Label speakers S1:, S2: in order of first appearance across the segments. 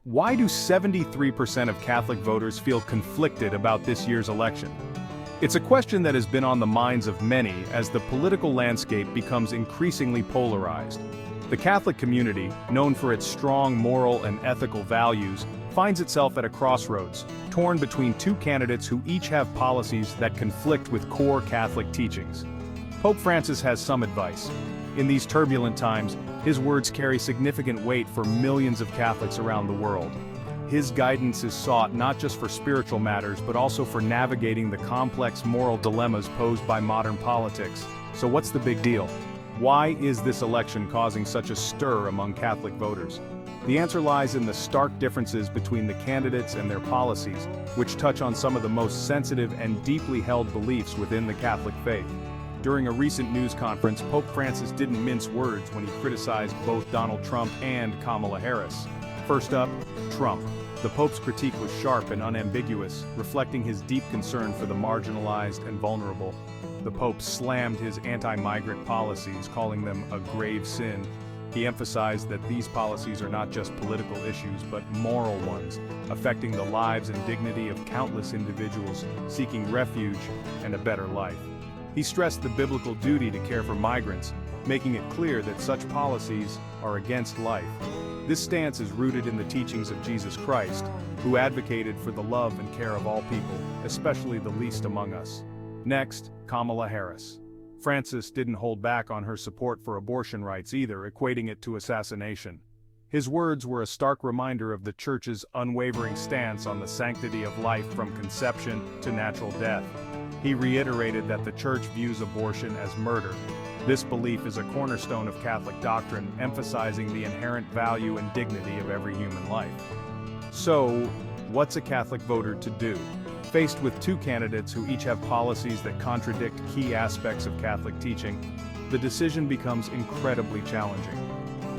S1: Why do 73% of Catholic voters feel conflicted about this year's election? It's a question that has been on the minds of many as the political landscape becomes increasingly polarized. The Catholic community, known for its strong moral and ethical values, finds itself at a crossroads, torn between two candidates who each have policies that conflict with core Catholic teachings. Pope Francis has some advice. In these turbulent times, his words carry significant weight for millions of Catholics around the world. His guidance is sought not just for spiritual matters but also for navigating the complex moral dilemmas posed by modern politics. So what's the big deal? Why is this election causing such a stir among Catholic voters? The answer lies in the stark differences between the candidates and their policies, which touch on some of the most sensitive and deeply held beliefs within the Catholic faith. During a recent news conference, Pope Francis didn't mince words when he criticized both Donald Trump and Kamala Harris. First up, Trump. The Pope's critique was sharp and unambiguous, reflecting his deep concern for the marginalized and vulnerable. The Pope slammed his anti-migrant policies, calling them a grave sin. He emphasized that these policies are not just political issues but moral ones, affecting the lives and dignity of countless individuals seeking refuge and a better life. He stressed the biblical duty to care for migrants, making it clear that such policies are against life. This stance is rooted in the teachings of Jesus Christ, who advocated for the love and care of all people, especially the least among us. Next, Kamala Harris. Francis didn't hold back on her support for abortion rights either, equating it to assassination. His words were a stark reminder of the Church's unwavering stance on the sanctity of life from conception to natural death. He reiterated that the Church views abortion as murder. This belief is a cornerstone of Catholic doctrine, emphasizing the inherent value and dignity of every human life. So, what's a Catholic voter to do? Faced with two candidates who each have policies that contradict key aspects of Catholic teaching, the decision becomes incredibly challenging.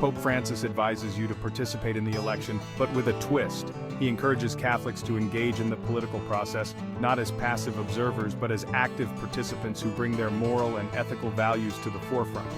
S1: Pope Francis advises you to participate in the election, but with a twist. He encourages Catholics to engage in the political process, not as passive observers but as active participants who bring their moral and ethical values to the forefront.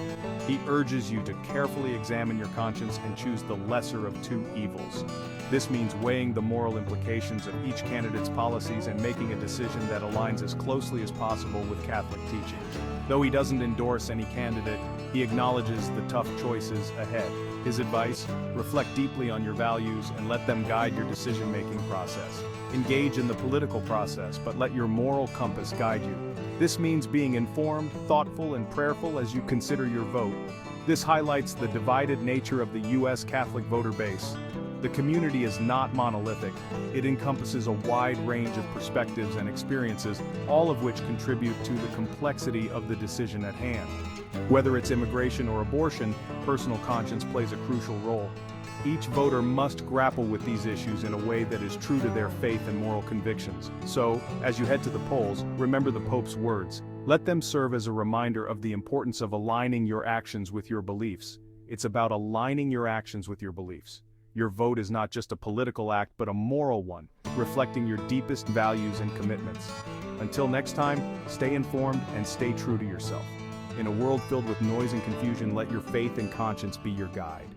S1: He urges you to carefully examine your conscience and choose the lesser of two evils. This means weighing the moral implications of each candidate's policies and making a decision that aligns as closely as possible with Catholic teaching. Though he doesn't endorse any candidate, he acknowledges the tough choices ahead. His advice: reflect deeply on your values and let them guide your decision-making process. Engage in the political process, but let your moral compass guide you. This means being informed, thoughtful, and prayerful as you consider your vote. This highlights the divided nature of the U.S. Catholic voter base. The community is not monolithic. It encompasses a wide range of perspectives and experiences, all of which contribute to the complexity of the decision at hand. Whether it's immigration or abortion, personal conscience plays a crucial role. Each voter must grapple with these issues in a way that is true to their faith and moral convictions. So, as you head to the polls, remember the Pope's words. Let them serve as a reminder of the importance of aligning your actions with your beliefs. It's about aligning your actions with your beliefs. Your vote is not just a political act but a moral one, reflecting your deepest values and commitments. Until next time, stay informed and stay true to yourself. In a world filled with noise and confusion, let your faith and conscience be your guide.